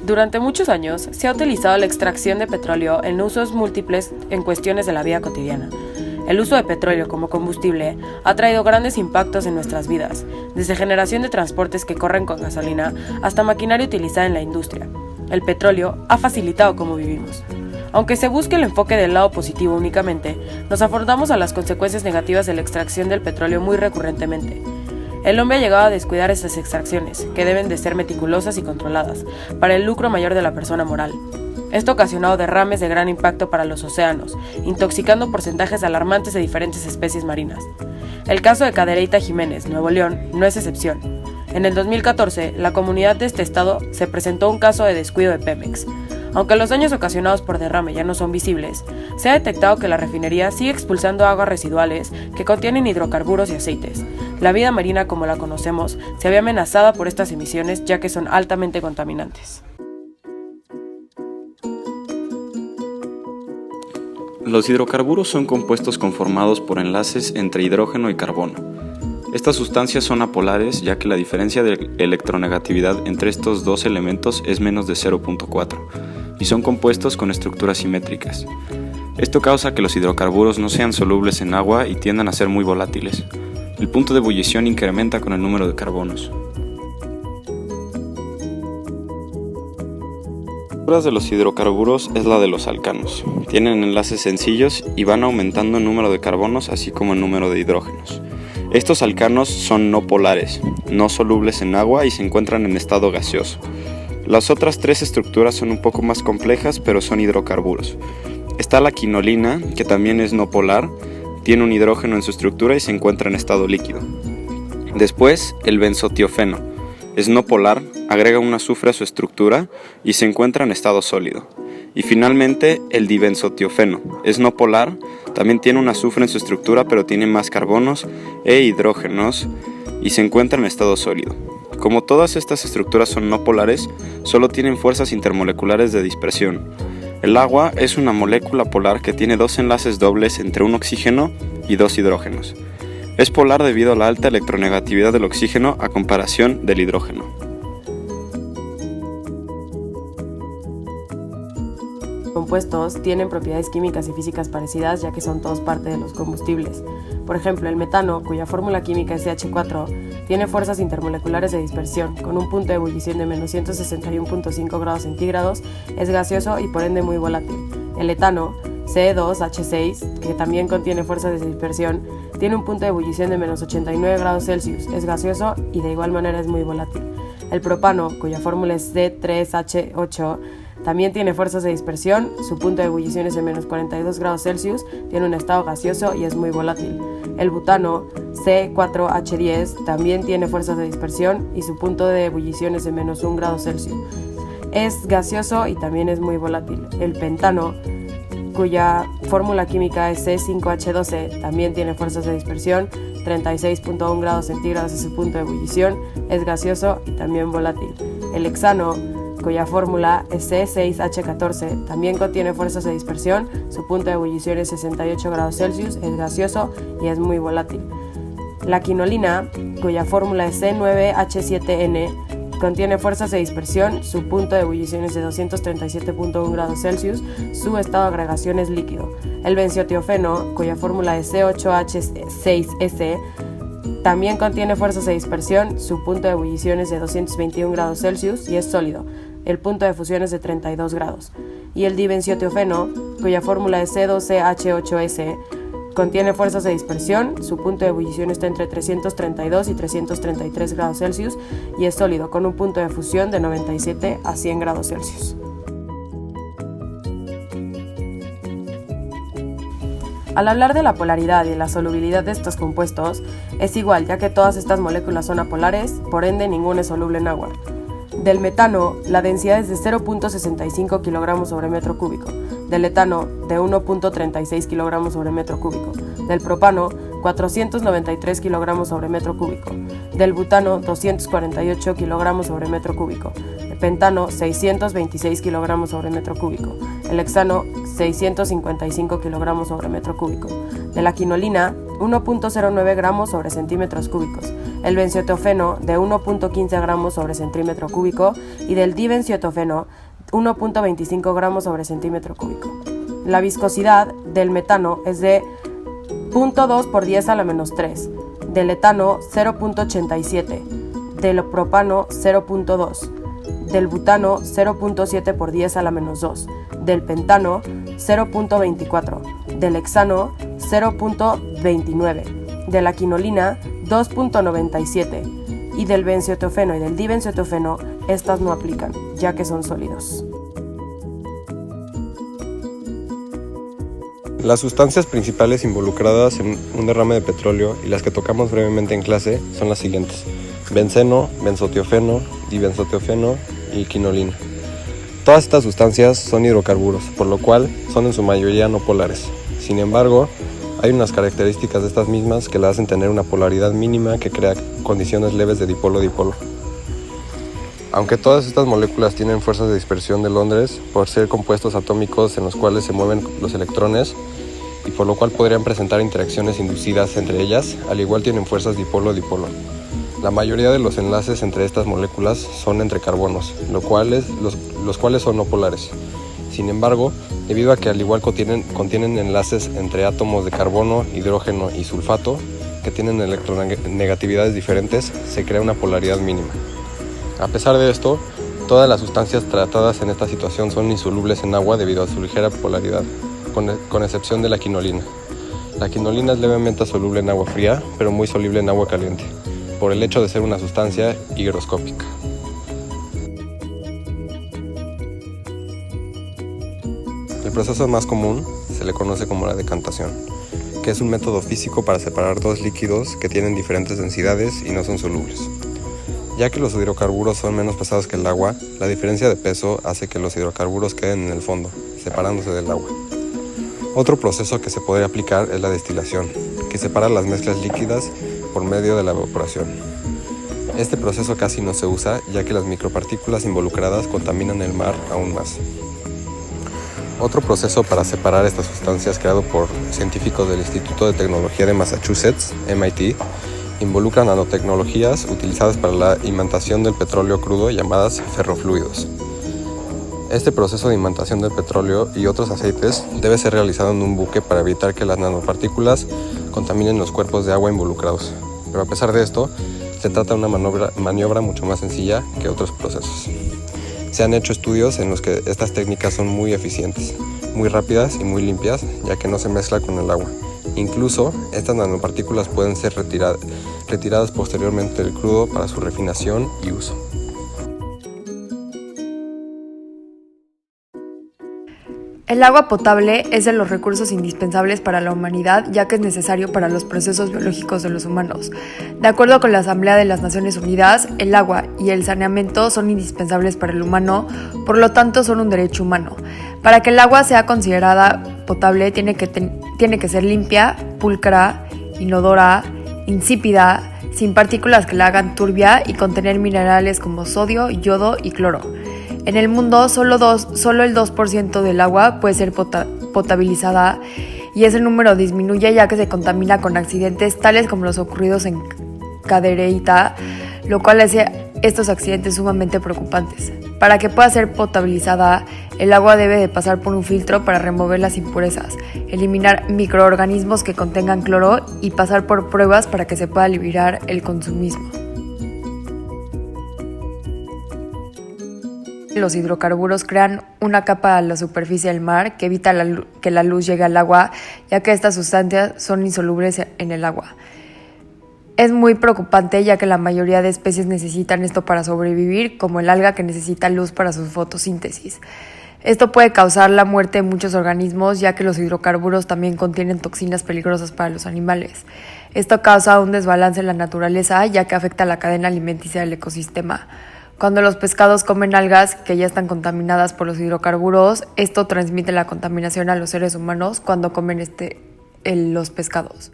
Durante muchos años se ha utilizado la extracción de petróleo en usos múltiples en cuestiones de la vida cotidiana. El uso de petróleo como combustible ha traído grandes impactos en nuestras vidas, desde generación de transportes que corren con gasolina hasta maquinaria utilizada en la industria. El petróleo ha facilitado cómo vivimos. Aunque se busque el enfoque del lado positivo únicamente, nos afrontamos a las consecuencias negativas de la extracción del petróleo muy recurrentemente. El hombre ha llegado a descuidar estas extracciones, que deben de ser meticulosas y controladas, para el lucro mayor de la persona moral. Esto ha ocasionado derrames de gran impacto para los océanos, intoxicando porcentajes alarmantes de diferentes especies marinas. El caso de Cadereyta Jiménez, Nuevo León, no es excepción. En el 2014, la comunidad de este estado se presentó un caso de descuido de Pemex. Aunque los daños ocasionados por derrame ya no son visibles, se ha detectado que la refinería sigue expulsando aguas residuales que contienen hidrocarburos y aceites. La vida marina como la conocemos se ve amenazada por estas emisiones ya que son altamente contaminantes. Los hidrocarburos son compuestos conformados por enlaces entre hidrógeno y carbono. Estas sustancias son apolares ya que la diferencia de electronegatividad entre estos dos elementos es menos de 0.4 y son compuestos con estructuras simétricas. Esto causa que los hidrocarburos no sean solubles en agua y tiendan a ser muy volátiles. El punto de ebullición incrementa con el número de carbonos. La estructura de los hidrocarburos es la de los alcanos. Tienen enlaces sencillos y van aumentando el número de carbonos así como el número de hidrógenos. Estos alcanos son no polares, no solubles en agua y se encuentran en estado gaseoso. Las otras tres estructuras son un poco más complejas, pero son hidrocarburos. Está la quinolina, que también es no polar, tiene un hidrógeno en su estructura y se encuentra en estado líquido. Después, el benzotiofeno, es no polar, agrega un azufre a su estructura y se encuentra en estado sólido. Y finalmente, el dibenzotiofeno, es no polar, también tiene un azufre en su estructura, pero tiene más carbonos e hidrógenos y se encuentra en estado sólido. Como todas estas estructuras son no polares, solo tienen fuerzas intermoleculares de dispersión. El agua es una molécula polar que tiene dos enlaces dobles entre un oxígeno y dos hidrógenos. Es polar debido a la alta electronegatividad del oxígeno a comparación del hidrógeno. Compuestos tienen propiedades químicas y físicas parecidas ya que son todos parte de los combustibles. Por ejemplo, el metano, cuya fórmula química es CH4, tiene fuerzas intermoleculares de dispersión, con un punto de ebullición de menos 161.5 grados centígrados, es gaseoso y por ende muy volátil. El etano, Ce2H6, que también contiene fuerzas de dispersión, tiene un punto de ebullición de menos 89 grados Celsius, es gaseoso y de igual manera es muy volátil. El propano, cuya fórmula es C3H8, también tiene fuerzas de dispersión, su punto de ebullición es de menos 42 grados Celsius, tiene un estado gaseoso y es muy volátil. El butano, C4H10, también tiene fuerzas de dispersión y su punto de ebullición es de menos 1 grado Celsius. Es gaseoso y también es muy volátil. El pentano, cuya fórmula química es C5H12, también tiene fuerzas de dispersión, 36.1 grados centígrados es su punto de ebullición, es gaseoso y también volátil. El hexano, cuya fórmula es C6H14, también contiene fuerzas de dispersión, su punto de ebullición es 68 grados Celsius, es gaseoso y es muy volátil. La quinolina, cuya fórmula es C9H7N, contiene fuerzas de dispersión, su punto de ebullición es de 237.1 grados Celsius, su estado de agregación es líquido. El benzotiofeno, cuya fórmula es C8H6S, también contiene fuerzas de dispersión, su punto de ebullición es de 221 grados Celsius y es sólido. El punto de fusión es de 32 grados. Y el dibenzotiofeno, cuya fórmula es C2CH8S, contiene fuerzas de dispersión, su punto de ebullición está entre 332 y 333 grados Celsius y es sólido, con un punto de fusión de 97 a 100 grados Celsius. Al hablar de la polaridad y la solubilidad de estos compuestos, es igual ya que todas estas moléculas son apolares, por ende ninguna es soluble en agua. Del metano, la densidad es de 0.65 kilogramos sobre metro cúbico. Del etano, de 1.36 kilogramos sobre metro cúbico. Del propano, 493 kilogramos sobre metro cúbico. Del butano, 248 kilogramos sobre metro cúbico. El pentano, 626 kilogramos sobre metro cúbico. El hexano, 655 kilogramos sobre metro cúbico. De la quinolina, 1.09 gramos sobre centímetros cúbicos. el benzoetiofeno de 1.15 gramos sobre centímetro cúbico y del dibenzoetiofeno 1.25 gramos sobre centímetro cúbico. La viscosidad del metano es de 0.2 por 10 a la menos 3, del etano 0.87, del propano 0.2, del butano 0.7 por 10 a la menos 2, del pentano 0.24, del hexano 0.29, de la quinolina 2.97 y del benzoetiofeno y del dibenzoetiofeno estas no aplican, ya que son sólidos. Las sustancias principales involucradas en un derrame de petróleo y las que tocamos brevemente en clase son las siguientes: benceno, benzoetiofeno, dibenzoetiofeno y quinolina. Todas estas sustancias son hidrocarburos, por lo cual son en su mayoría no polares. Sin embargo, hay unas características de estas mismas que la hacen tener una polaridad mínima que crea condiciones leves de dipolo-dipolo. Aunque todas estas moléculas tienen fuerzas de dispersión de Londres por ser compuestos atómicos en los cuales se mueven los electrones y por lo cual podrían presentar interacciones inducidas entre ellas, al igual tienen fuerzas dipolo-dipolo. La mayoría de los enlaces entre estas moléculas son entre carbonos, los cuales son no polares. Sin embargo, debido a que al igual contienen enlaces entre átomos de carbono, hidrógeno y sulfato, que tienen electronegatividades diferentes, se crea una polaridad mínima. A pesar de esto, todas las sustancias tratadas en esta situación son insolubles en agua debido a su ligera polaridad, con excepción de la quinolina. La quinolina es levemente soluble en agua fría, pero muy soluble en agua caliente, por el hecho de ser una sustancia higroscópica. El proceso más común se le conoce como la decantación, que es un método físico para separar dos líquidos que tienen diferentes densidades y no son solubles. Ya que los hidrocarburos son menos pesados que el agua, la diferencia de peso hace que los hidrocarburos queden en el fondo, separándose del agua. Otro proceso que se podría aplicar es la destilación, que separa las mezclas líquidas por medio de la evaporación. Este proceso casi no se usa, ya que las micropartículas involucradas contaminan el mar aún más. Otro proceso para separar estas sustancias creado por científicos del Instituto de Tecnología de Massachusetts, MIT, involucra nanotecnologías utilizadas para la imantación del petróleo crudo llamadas ferrofluidos. Este proceso de imantación del petróleo y otros aceites debe ser realizado en un buque para evitar que las nanopartículas contaminen los cuerpos de agua involucrados. Pero a pesar de esto, se trata de una maniobra mucho más sencilla que otros procesos. Se han hecho estudios en los que estas técnicas son muy eficientes, muy rápidas y muy limpias, ya que no se mezcla con el agua. Incluso, estas nanopartículas pueden ser retiradas posteriormente del crudo para su refinación y uso. El agua potable es de los recursos indispensables para la humanidad, ya que es necesario para los procesos biológicos de los humanos. De acuerdo con la Asamblea de las Naciones Unidas, el agua y el saneamiento son indispensables para el humano, por lo tanto son un derecho humano. Para que el agua sea considerada potable, tiene que ser limpia, pulcra, inodora, insípida, sin partículas que la hagan turbia y contener minerales como sodio, yodo y cloro. En el mundo, solo el 2% del agua puede ser potabilizada y ese número disminuye ya que se contamina con accidentes tales como los ocurridos en Cadereyta, lo cual hace estos accidentes sumamente preocupantes. Para que pueda ser potabilizada, el agua debe de pasar por un filtro para remover las impurezas, eliminar microorganismos que contengan cloro y pasar por pruebas para que se pueda liberar el consumismo. Los hidrocarburos crean una capa a la superficie del mar que evita que la luz llegue al agua, ya que estas sustancias son insolubles en el agua. Es muy preocupante ya que la mayoría de especies necesitan esto para sobrevivir, como el alga que necesita luz para su fotosíntesis. Esto puede causar la muerte de muchos organismos, ya que los hidrocarburos también contienen toxinas peligrosas para los animales. Esto causa un desbalance en la naturaleza, ya que afecta a la cadena alimenticia del ecosistema. Cuando los pescados comen algas que ya están contaminadas por los hidrocarburos, esto transmite la contaminación a los seres humanos cuando comen los pescados.